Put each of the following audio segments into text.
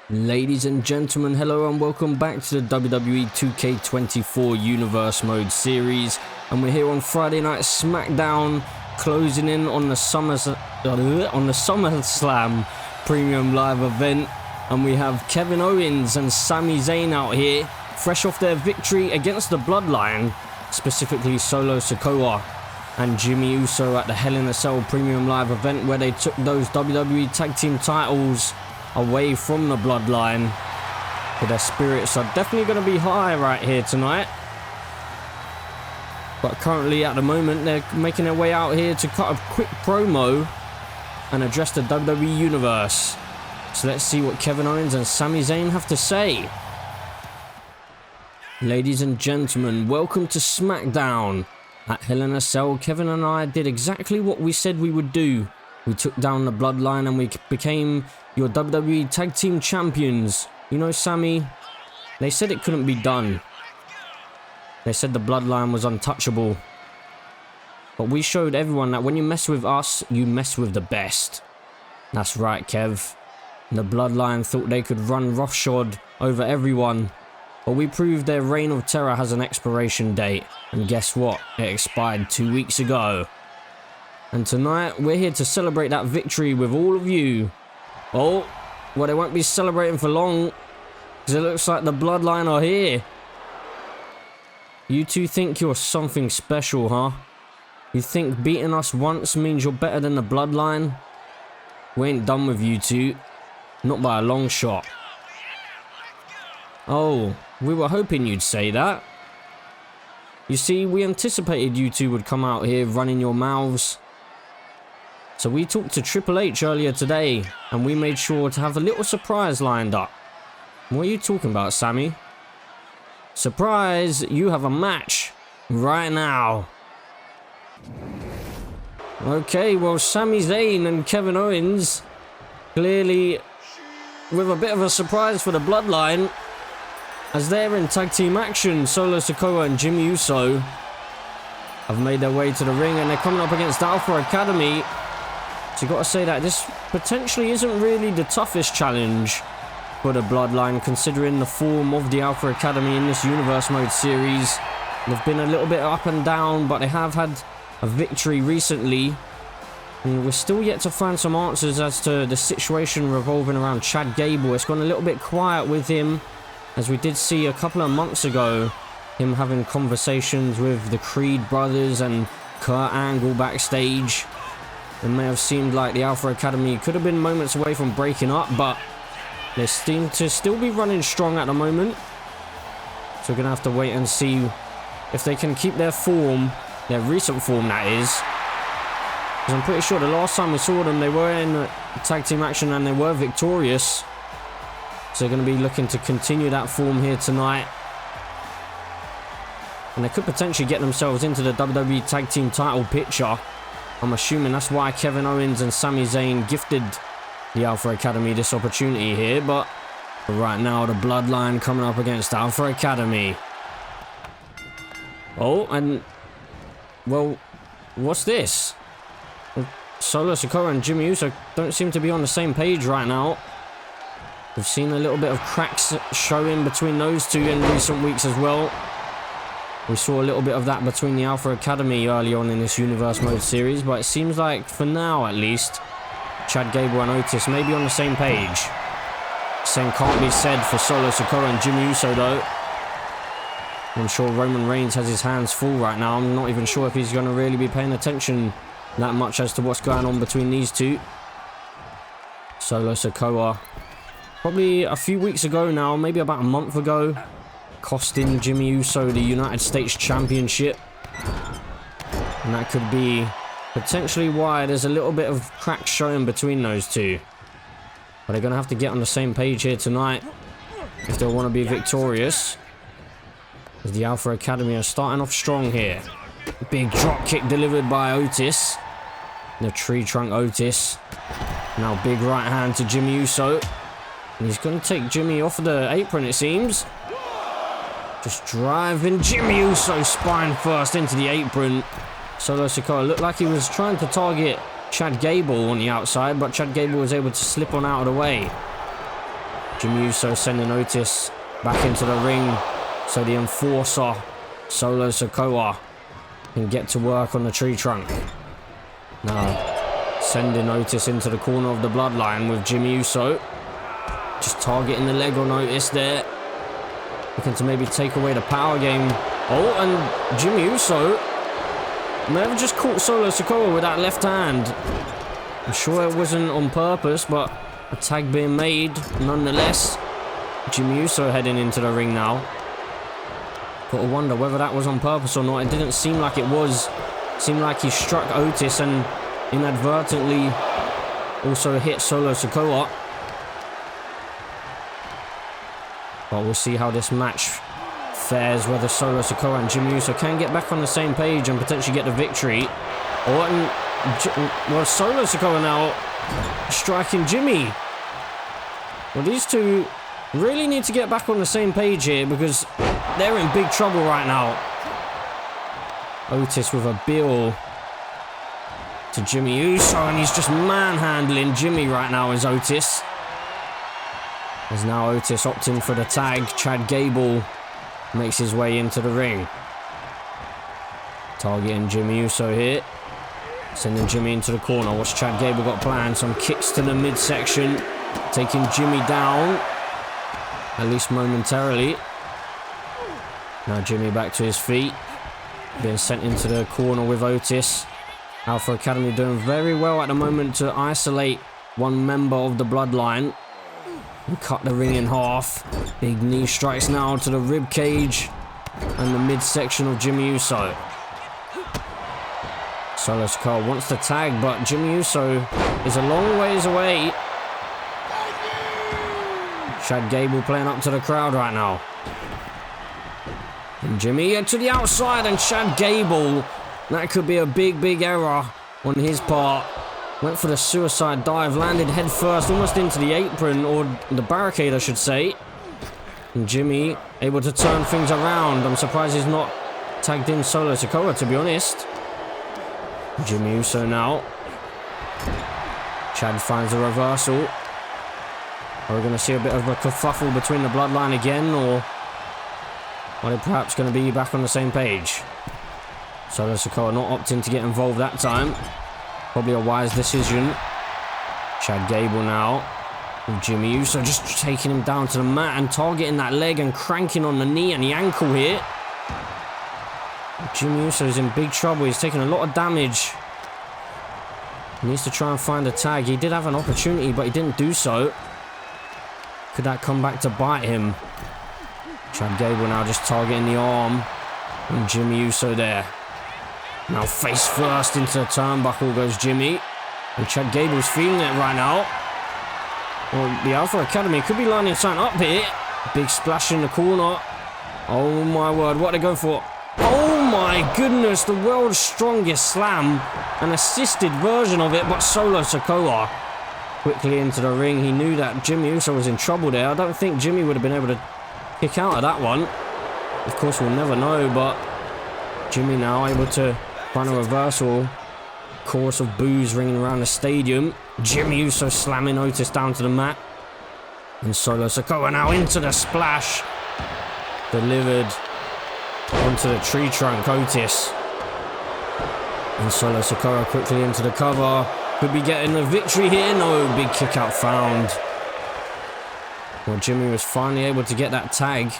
Ladies and gentlemen, hello and welcome back to the WWE 2K24 Universe Mode series, and we're here on Friday Night SmackDown, closing in on the SummerSlam Premium Live event, and we have Kevin Owens and Sami Zayn out here, fresh off their victory against the Bloodline, specifically Solo Sikoa and Jey Uso at the Hell in a Cell Premium Live event, where they took those WWE Tag Team titles away from the Bloodline. But their spirits are definitely going to be high right here tonight. But currently at the moment they're making their way out here to cut a quick promo and address the WWE Universe. So let's see what Kevin Owens and Sami Zayn have to say. Ladies and gentlemen, welcome to SmackDown. At Hell in a Cell, Kevin and I did exactly what we said we would do. We took down the Bloodline and we became your WWE Tag Team Champions. You know, Sami, they said it couldn't be done. They said the Bloodline was untouchable. But we showed everyone that when you mess with us, you mess with the best. That's right, Kev. The Bloodline thought they could run roughshod over everyone. But we proved their reign of terror has an expiration date. And guess what? It expired 2 weeks ago. And tonight, we're here to celebrate that victory with all of you. Oh, well, they won't be celebrating for long, because it looks like the Bloodline are here. You two think you're something special, huh? You think beating us once means you're better than the Bloodline? We ain't done with you two. Not by a long shot. Oh, we were hoping you'd say that. You see, we anticipated you two would come out here running your mouths. So we talked to Triple H earlier today, and we made sure to have a little surprise lined up. What are you talking about, Sami? Surprise, you have a match right now. Okay, well, Sami Zayn and Kevin Owens, clearly with a bit of a surprise for the Bloodline, as they're in tag team action. Solo Sikoa and Jey Uso have made their way to the ring, and they're coming up against Alpha Academy. So you've got to say that this potentially isn't really the toughest challenge for the Bloodline, considering the form of the Alpha Academy in this Universe Mode series. They've been a little bit up and down, but they have had a victory recently. And we're still yet to find some answers as to the situation revolving around Chad Gable. It's gone a little bit quiet with him, as we did see a couple of months ago him having conversations with the Creed brothers and Kurt Angle backstage. It may have seemed like the Alpha Academy could have been moments away from breaking up, but they seem to still be running strong at the moment. So we're going to have to wait and see if they can keep their form, their recent form that is. Because I'm pretty sure the last time we saw them, they were in tag team action and they were victorious. So they're going to be looking to continue that form here tonight. And they could potentially get themselves into the WWE Tag Team title picture. I'm assuming that's why Kevin Owens and Sami Zayn gifted the Alpha Academy this opportunity here. But right now, the Bloodline coming up against Alpha Academy. Oh, and well, what's this? Solo Sikoa and Jey Uso don't seem to be on the same page right now. We've seen a little bit of cracks showing between those two in recent weeks as well. We saw a little bit of that between the Alpha Academy early on in this Universe Mode series, but it seems like, for now at least, Chad Gable and Otis may be on the same page. Same can't be said for Solo Sikoa and Jey Uso though. I'm sure Roman Reigns has his hands full right now. I'm not even sure if he's going to really be paying attention that much as to what's going on between these two. Solo Sikoa, probably a few weeks ago now, maybe about a month ago, costing Jey Uso the United States Championship. And that could be potentially why there's a little bit of crack showing between those two. But they're going to have to get on the same page here tonight if they want to be victorious. As the Alpha Academy are starting off strong here. Big drop kick delivered by Otis. The tree trunk Otis. Now big right hand to Jey Uso. And he's going to take Jimmy off the apron, it seems. Just driving Jey Uso spine first into the apron. Solo Sikoa looked like he was trying to target Chad Gable on the outside, but Chad Gable was able to slip on out of the way. Jey Uso sending Otis back into the ring so the enforcer, Solo Sikoa, can get to work on the tree trunk. Now, sending Otis into the corner of the Bloodline with Jey Uso. Just targeting the leg on Otis there. Looking to maybe take away the power game. Oh, and Jey Uso may have just caught Solo Sikoa with that left hand. I'm sure it wasn't on purpose, but a tag being made nonetheless. Jey Uso heading into the ring now. Got to wonder whether that was on purpose or not. It didn't seem like it was. It seemed like he struck Otis and inadvertently also hit Solo Sikoa. But we'll see how this match fares, whether Solo Sikoa and Jey Uso can get back on the same page and potentially get the victory. Well, Solo Sikoa now striking Jimmy. Well, these two really need to get back on the same page here because they're in big trouble right now. Otis with a bill to Jey Uso, and he's just manhandling Jimmy right now as Otis. As now Otis opting for the tag. Chad Gable makes his way into the ring. Targeting Jey Uso here. Sending Jimmy into the corner. What's Chad Gable got planned? Some kicks to the midsection. Taking Jimmy down. At least momentarily. Now Jimmy back to his feet. Being sent into the corner with Otis. Alpha Academy doing very well at the moment to isolate one member of the Bloodline. And cut the ring in half. Big knee strikes now to the rib cage and the midsection of Jey Uso. Solo Sikoa wants to tag, but Jey Uso is a long ways away. Chad Gable playing up to the crowd right now. And Jimmy to the outside, and Chad Gable. That could be a big error on his part. Went for the suicide dive, landed head first, almost into the apron, or the barricade, I should say. And Jimmy able to turn things around. I'm surprised he's not tagged in Solo Sikoa, to be honest. Jey Uso now. Chad finds a reversal. Are we going to see a bit of a kerfuffle between the Bloodline again, or are they perhaps going to be back on the same page? Solo Sikoa not opting to get involved that time. Probably a wise decision. Chad Gable now. With Jey Uso just taking him down to the mat and targeting that leg and cranking on the knee and the ankle here. Jey Uso is in big trouble. He's taking a lot of damage. He needs to try and find a tag. He did have an opportunity, but he didn't do so. Could that come back to bite him? Chad Gable now just targeting the arm. And Jey Uso there. Now face first into the turnbuckle goes Jimmy. And Chad Gable's feeling it right now. Well, the Alpha Academy could be lining something up here. Big splash in the corner. Oh my word, what are they going for? Oh my goodness, the world's strongest slam. An assisted version of it, but Solo Sikoa quickly into the ring. He knew that Jey Uso was in trouble there. I don't think Jimmy would have been able to kick out of that one. Of course, we'll never know, but Jimmy now able to find a reversal. Chorus of boos ringing around the stadium. Jey Uso slamming Otis down to the mat. And Solo Sikoa now into the splash. Delivered onto the tree trunk, Otis. And Solo Sikoa quickly into the cover. Could be getting the victory here. No, big kick out found. Well, Jimmy was finally able to get that tag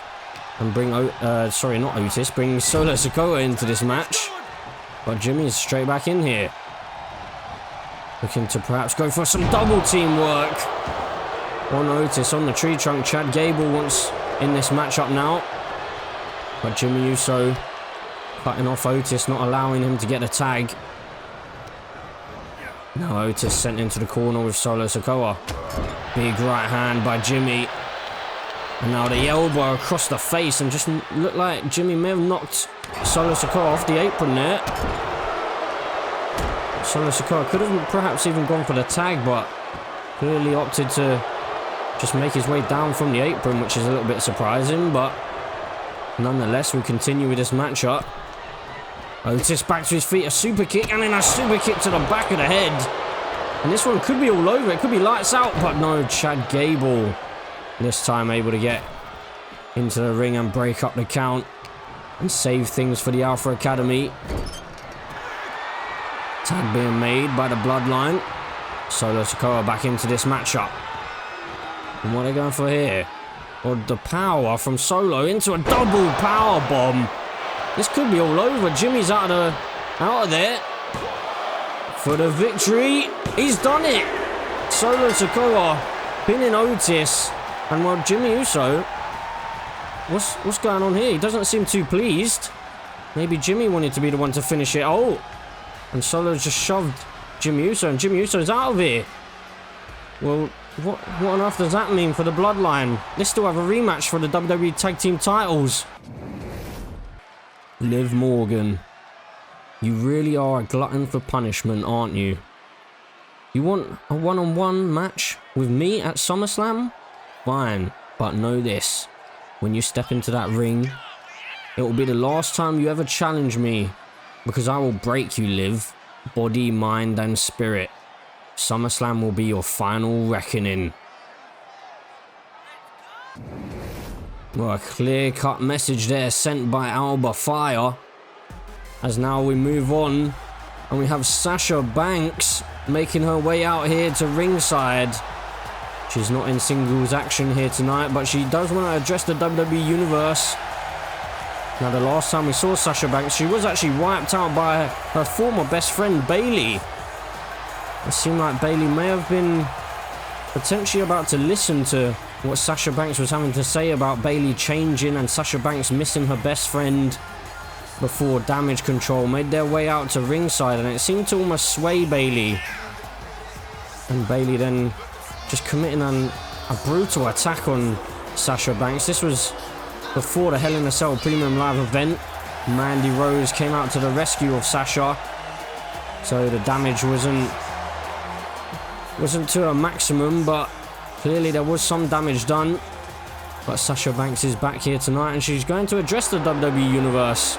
and bring, bring Solo Sikoa into this match. But Jimmy is straight back in here. Looking to perhaps go for some double team work on Otis on the tree trunk. Chad Gable wants in this matchup now. But Jey Uso cutting off Otis, not allowing him to get a tag. Now Otis sent into the corner with Solo Sikoa. Big right hand by Jimmy. And now the elbow across the face, and just looked like Jimmy may have knocked Solo Sikoa off the apron there. Solo Sikoa could have perhaps even gone for the tag, but clearly opted to just make his way down from the apron, which is a little bit surprising, but nonetheless, we continue with this matchup. Otis back to his feet, a super kick, and then a super kick to the back of the head. And this one could be all over, it could be lights out, but no, Chad Gable This time able to get into the ring and break up the count and save things for the Alpha Academy. Tag being made by the Bloodline. Solo Sikoa back into this matchup. And what are they going for here? Well, the power from Solo into a double power bomb. This could be all over. Jimmy's out of there for the victory. He's done it. Solo Sikoa pinning Otis, and well, Jey Uso. What's going on here? He doesn't seem too pleased. Maybe Jimmy wanted to be the one to finish it. Oh, and Solo just shoved Jey Uso, and Jey Uso's out of here. Well, what on earth does that mean for the Bloodline? They still have a rematch for the WWE Tag Team titles. Liv Morgan, you really are a glutton for punishment, aren't you? You want a one-on-one match with me at SummerSlam? Fine, but know this. When you step into that ring, it will be the last time you ever challenge me, because I will break you, Liv. Body, mind, and spirit. SummerSlam will be your final reckoning. Well, a clear-cut message there sent by Alba Fyre. As now we move on, and we have Sasha Banks making her way out here to ringside. She's not in singles action here tonight, but she does want to address the WWE Universe. Now, the last time we saw Sasha Banks, she was actually wiped out by her former best friend, Bayley. It seemed like Bayley may have been potentially about to listen to what Sasha Banks was having to say about Bayley changing and Sasha Banks missing her best friend before Damage Control made their way out to ringside, and it seemed to almost sway Bayley. And Bayley then just committing a brutal attack on Sasha Banks. This was before the Hell in a Cell Premium Live event. Mandy Rose came out to the rescue of Sasha, so the damage wasn't to a maximum, but clearly there was some damage done. But Sasha Banks is back here tonight, and she's going to address the WWE Universe.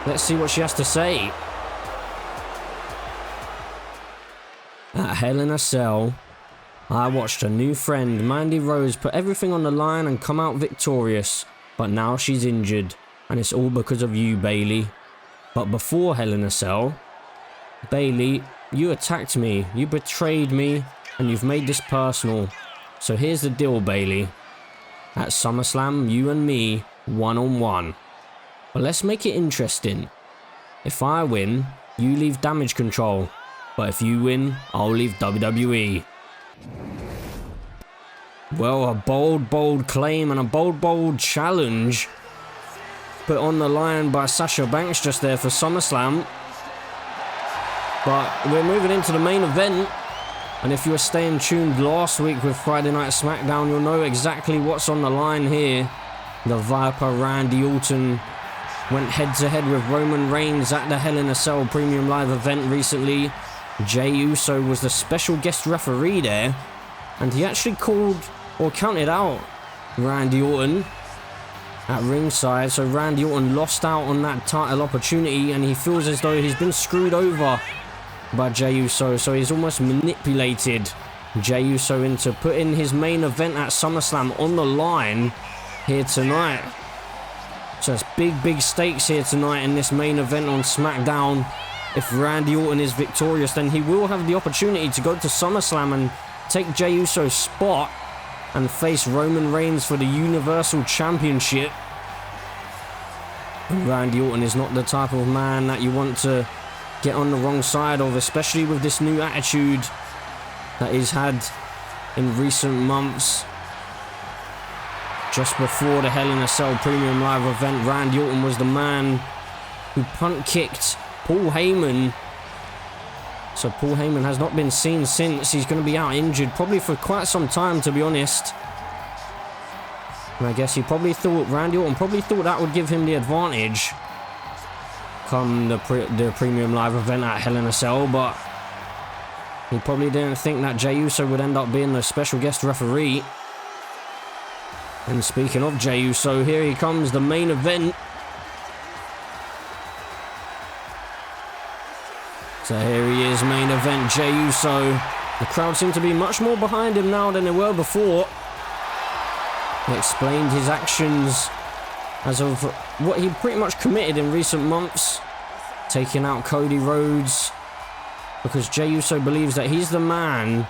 Let's see what she has to say. At Hell in a Cell, I watched a new friend, Mandy Rose, put everything on the line and come out victorious. But now she's injured, and it's all because of you, Bayley. But before Hell in a Cell, Bayley, you attacked me, you betrayed me, and you've made this personal. So here's the deal, Bayley. At SummerSlam, you and me, one-on-one. But let's make it interesting. If I win, you leave Damage Control. But if you win, I'll leave WWE. Well, a bold claim and a bold challenge put on the line by Sasha Banks just there for SummerSlam. But we're moving into the main event, and if you were staying tuned last week with Friday Night SmackDown, you'll know exactly what's on the line here. The Viper Randy Orton went head-to-head with Roman Reigns at the Hell in a Cell Premium Live event recently. Jey Uso was the special guest referee there, and he actually called or counted out Randy Orton at ringside. So Randy Orton lost out on that title opportunity, and he feels as though he's been screwed over by Jey Uso. So he's almost manipulated Jey Uso into putting his main event at SummerSlam on the line here tonight. So it's big stakes here tonight in this main event on SmackDown. If Randy Orton is victorious, then he will have the opportunity to go to SummerSlam and take Jey Uso's spot and face Roman Reigns for the Universal Championship. And Randy Orton is not the type of man that you want to get on the wrong side of, especially with this new attitude that he's had in recent months. Just before the Hell in a Cell Premium Live event, Randy Orton was the man who punt-kicked Paul Heyman. So Paul Heyman has not been seen since. He's going to be out injured probably for quite some time, to be honest. And I guess Randy Orton probably thought that would give him the advantage come the Premium Live event at Hell in a Cell, but he probably didn't think that Jey Uso would end up being the special guest referee. And speaking of Jey Uso, here he comes, the main event. So here he is, main event, Jey Uso. The crowd seem to be much more behind him now than they were before. He explained his actions as of what he pretty much committed in recent months, taking out Cody Rhodes, because Jey Uso believes that he's the man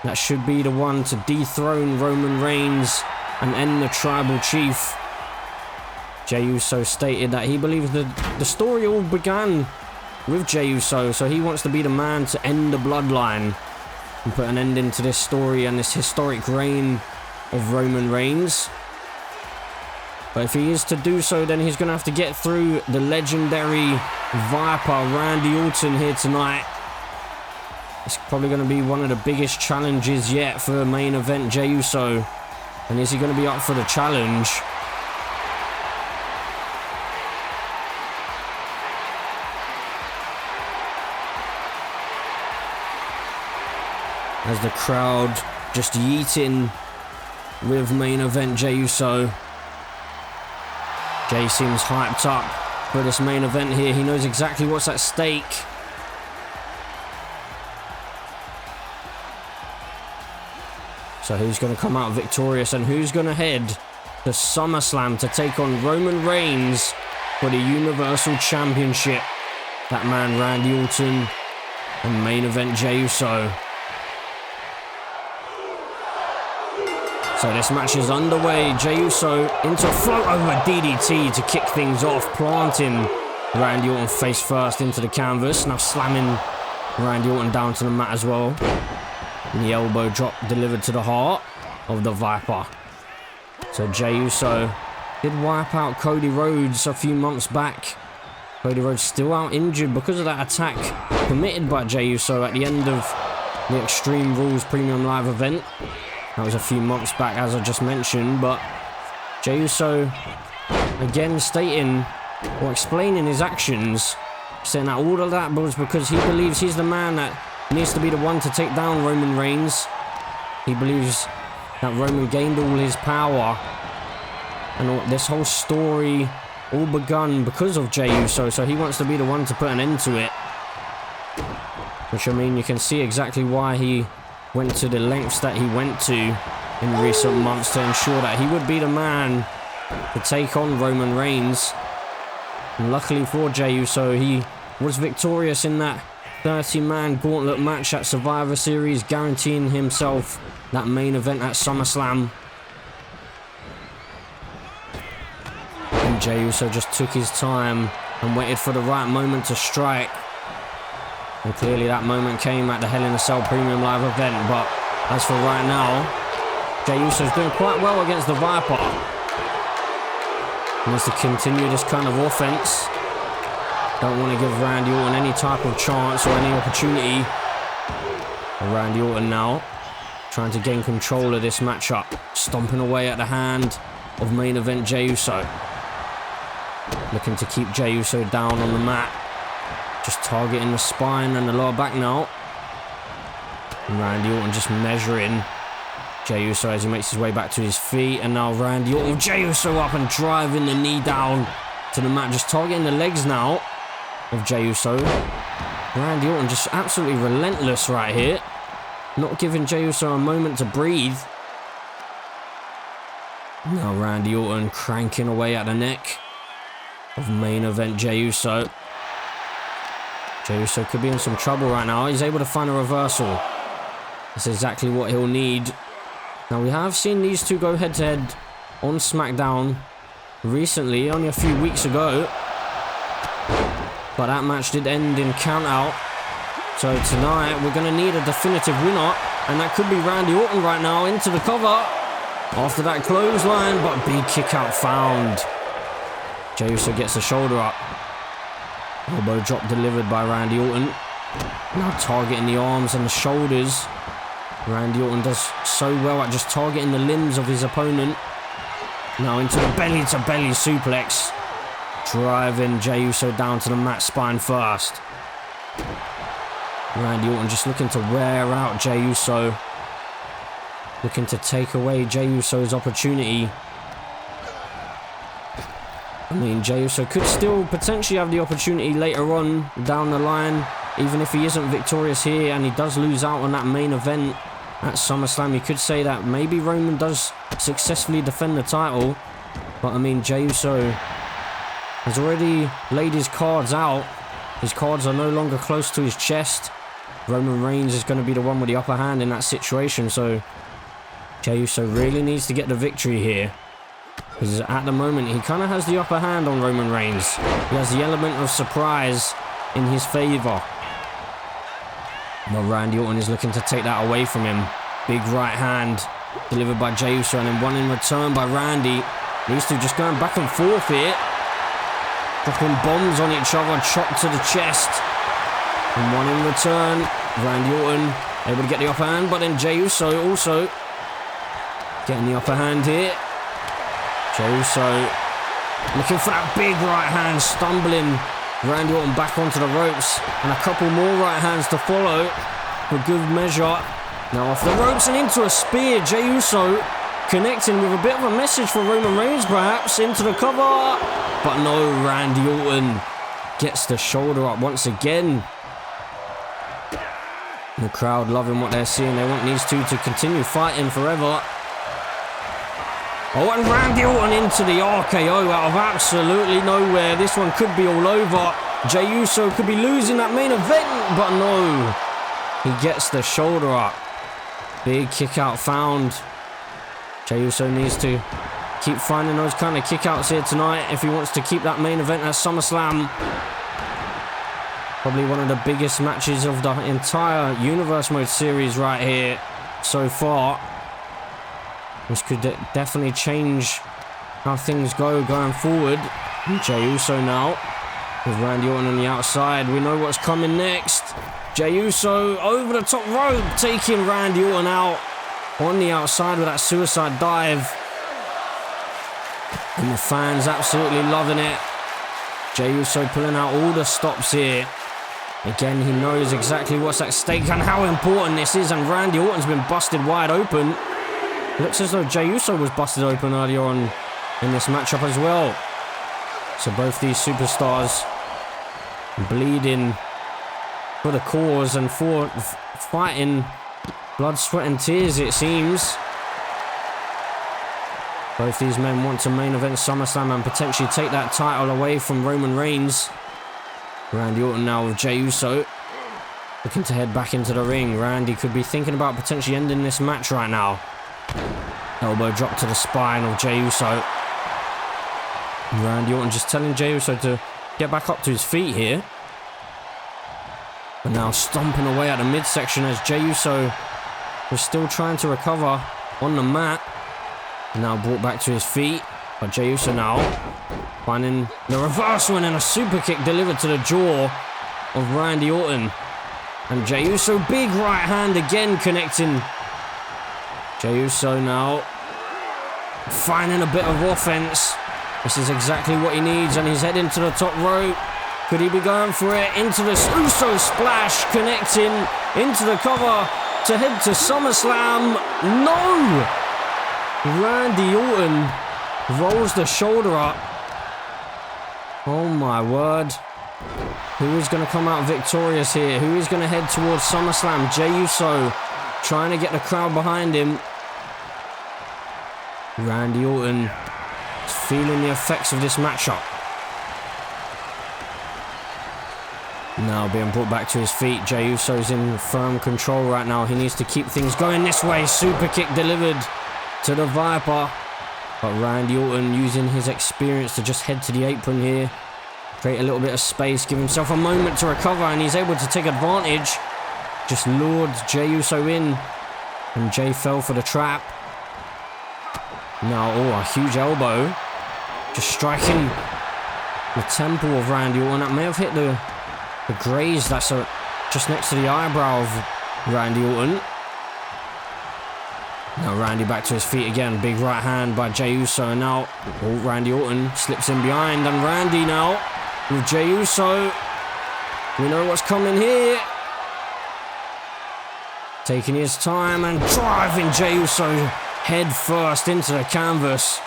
that should be the one to dethrone Roman Reigns and end the tribal chief. Jey Uso stated that he believes the story all began with Jey Uso, so he wants to be the man to end the bloodline and put an ending to this story and this historic reign of Roman Reigns. But if he is to do so, then he's going to have to get through the legendary Viper Randy Orton here tonight. It's probably going to be one of the biggest challenges yet for main event Jey Uso. And is he going to be up for the challenge? As the crowd just yeeting with main event Jey Uso. Jey seems hyped up for this main event here. He knows exactly what's at stake. So who's going to come out victorious and who's going to head to SummerSlam to take on Roman Reigns for the Universal Championship? That man Randy Orton and main event Jey Uso. So this match is underway. Jey Uso into a float over DDT to kick things off, planting Randy Orton face first into the canvas. Now slamming Randy Orton down to the mat as well. And the elbow drop delivered to the heart of the Viper. So Jey Uso did wipe out Cody Rhodes a few months back. Cody Rhodes still out injured because of that attack committed by Jey Uso at the end of the Extreme Rules Premium Live event. That was a few months back, as I just mentioned, but Jey Uso again stating or explaining his actions, saying that all of that was because he believes he's the man that needs to be the one to take down Roman Reigns. He believes that Roman gained all his power, and this whole story all begun because of Jey Uso, so he wants to be the one to put an end to it. Which, I mean, you can see exactly why he went to the lengths that he went to in recent months to ensure that he would be the man to take on Roman Reigns. And luckily for Jey Uso, he was victorious in that 30-man gauntlet match at Survivor Series, guaranteeing himself that main event at SummerSlam. And Jey Uso just took his time and waited for the right moment to strike. And clearly that moment came at the Hell in a Cell Premium Live event, but as for right now, Jey Uso's doing quite well against the Viper. He needs to continue this kind of offense. Don't want to give Randy Orton any type of chance or any opportunity. And Randy Orton now trying to gain control of this matchup, stomping away at the hand of main event Jey Uso. Looking to keep Jey Uso down on the mat. Just targeting the spine and the lower back now. And Randy Orton just measuring Jey Uso as he makes his way back to his feet. And now Randy Orton with Jey Uso up and driving the knee down to the mat. Just targeting the legs now of Jey Uso. Randy Orton just absolutely relentless right here. Not giving Jey Uso a moment to breathe. Now Randy Orton cranking away at the neck of main event Jey Uso. Jey Uso could be in some trouble right now. He's able to find a reversal. That's exactly what he'll need. Now, we have seen these two go head-to-head on SmackDown recently, only a few weeks ago. But that match did end in count-out. So tonight, we're going to need a definitive winner. And that could be Randy Orton right now into the cover. After that clothesline, but big kick-out found. Jey Uso gets the shoulder up. Elbow drop delivered by Randy Orton. Now targeting the arms and the shoulders. Randy Orton does so well at just targeting the limbs of his opponent. Now into the belly-to-belly suplex. Driving Jey Uso down to the mat spine first. Randy Orton just looking to wear out Jey Uso. Looking to take away Jey Uso's opportunity. I mean, Jey Uso could still potentially have the opportunity later on down the line. Even if he isn't victorious here and he does lose out on that main event at SummerSlam, you could say that maybe Roman does successfully defend the title. But I mean, Jey Uso has already laid his cards out. His cards are no longer close to his chest. Roman Reigns is going to be the one with the upper hand in that situation, so Jey Uso really needs to get the victory here. Because at the moment, he kind of has the upper hand on Roman Reigns. He has the element of surprise in his favour. But Randy Orton is looking to take that away from him. Big right hand delivered by Jey Uso, and then one in return by Randy. These two just going back and forth here. Dropping bombs on each other, chop to the chest. And one in return. Randy Orton able to get the upper hand, but then Jey Uso also getting the upper hand here. Jey Uso looking for that big right hand, stumbling Randy Orton back onto the ropes. And a couple more right hands to follow for good measure. Now off the ropes and into a spear. Jey Uso connecting with a bit of a message for Roman Reigns perhaps. Into the cover. But no, Randy Orton gets the shoulder up once again. The crowd loving what they're seeing. They want these two to continue fighting forever. Oh, and Randy Orton into the RKO out of absolutely nowhere. This one could be all over. Jey Uso could be losing that main event, but no. He gets the shoulder up. Big kick out found. Jey Uso needs to keep finding those kind of kickouts here tonight if he wants to keep that main event at SummerSlam. Probably one of the biggest matches of the entire Universe Mode series right here so far. This could definitely change how things go going forward. Jey Uso now with Randy Orton on the outside. We know what's coming next. Jey Uso over the top rope, taking Randy Orton out on the outside with that suicide dive. And the fans absolutely loving it. Jey Uso pulling out all the stops here. Again, he knows exactly what's at stake and how important this is. And Randy Orton's been busted wide open. Looks as though Jey Uso was busted open earlier on in this matchup as well. So both these superstars bleeding for the cause and for fighting blood, sweat and tears, it seems. Both these men want to main event SummerSlam and potentially take that title away from Roman Reigns. Randy Orton now with Jey Uso looking to head back into the ring. Randy could be thinking about potentially ending this match right now. Elbow drop to the spine of Jey Uso. Randy Orton just telling Jey Uso to get back up to his feet here. But now stomping away at the midsection as Jey Uso was still trying to recover on the mat. Now brought back to his feet. But Jey Uso now finding the reversal and then a super kick delivered to the jaw of Randy Orton. And Jey Uso, big right hand again connecting. Jey Uso now finding a bit of offense. This is exactly what he needs, and he's heading to the top rope. Could he be going for it? Into the Uso splash, connecting into the cover to head to SummerSlam. No! Randy Orton rolls the shoulder up. Oh my word. Who is going to come out victorious here? Who is going to head towards SummerSlam? Jey Uso trying to get the crowd behind him. Randy Orton is feeling the effects of this matchup. Now being brought back to his feet. Jey Uso's in firm control right now. He needs to keep things going this way. Super kick delivered to the Viper. But Randy Orton using his experience to just head to the apron here. Create a little bit of space. Give himself a moment to recover. And he's able to take advantage. Just lured Jey Uso in. And Jey fell for the trap. Now, oh, a huge elbow. Just striking the temple of Randy Orton. That may have hit the graze that's just next to the eyebrow of Randy Orton. Now Randy back to his feet again. Big right hand by Jey Uso. And now Randy Orton slips in behind. And Randy now with Jey Uso. We know what's coming here. Taking his time and driving Jey Uso head first into the canvas.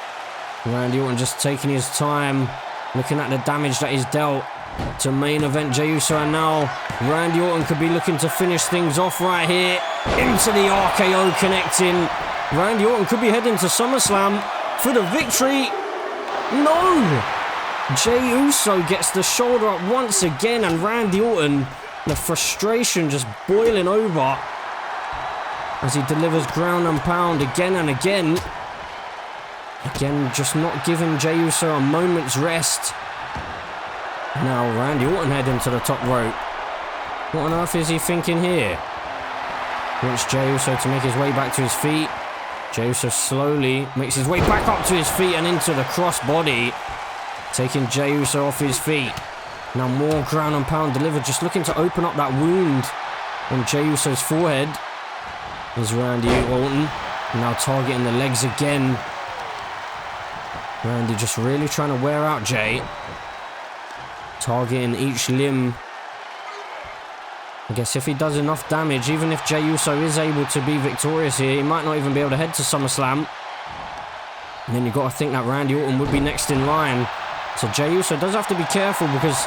Randy Orton just taking his time, looking at the damage that he's dealt to main event Jey Uso. And now Randy Orton could be looking to finish things off right here. Into the RKO connecting. Randy Orton could be heading to SummerSlam for the victory. No! Jey Uso gets the shoulder up once again, and Randy Orton, the frustration just boiling over as he delivers ground and pound again and again. Again, just not giving Jey Uso a moment's rest. Now Randy Orton heading to the top rope. What on earth is he thinking here? Wants Jey Uso to make his way back to his feet. Jey Uso slowly makes his way back up to his feet and into the crossbody, taking Jey Uso off his feet. Now more ground and pound delivered, just looking to open up that wound on Jey Uso's forehead. Is Randy Orton now targeting the legs again. Randy just really trying to wear out Jey, targeting each limb. I guess if he does enough damage, even if Jey Uso is able to be victorious here, he might not even be able to head to SummerSlam. And then you've got to think that Randy Orton would be next in line. So Jey Uso does have to be careful, because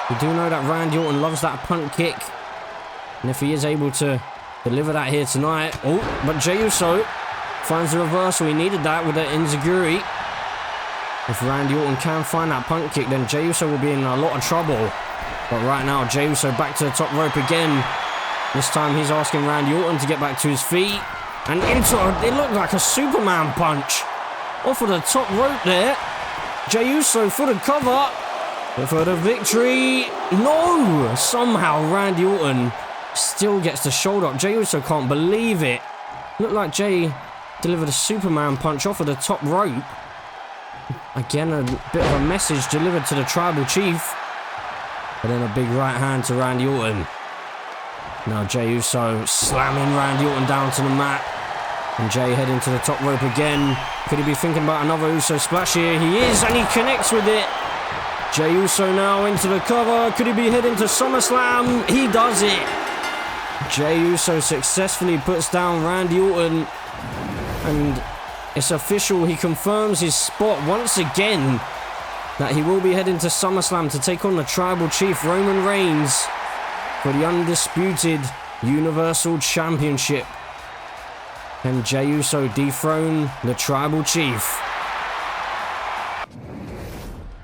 we do know that Randy Orton loves that punt kick. And if he is able to deliver that here tonight... Oh, but Jey Uso finds the reversal. He needed that with the enziguri. If Randy Orton can find that punt kick, then Jey Uso will be in a lot of trouble. But right now, Jey Uso back to the top rope again. This time he's asking Randy Orton to get back to his feet. And into it looked like a Superman punch. Off of the top rope there. Jey Uso for the cover. But for the victory. No! Somehow Randy Orton still gets the shoulder up. Jey Uso can't believe it. Looked like Jey delivered a Superman punch off of the top rope. Again, a bit of a message delivered to the Tribal Chief. But then a big right hand to Randy Orton. Now Jey Uso slamming Randy Orton down to the mat. And Jey heading to the top rope again. Could he be thinking about another Uso splash here? He is, and he connects with it. Jey Uso now into the cover. Could he be heading to SummerSlam? He does it. Jey Uso successfully puts down Randy Orton. And it's official. He confirms his spot once again, that he will be heading to SummerSlam to take on the Tribal Chief Roman Reigns for the undisputed Universal Championship. And Jey Uso dethrone the Tribal Chief.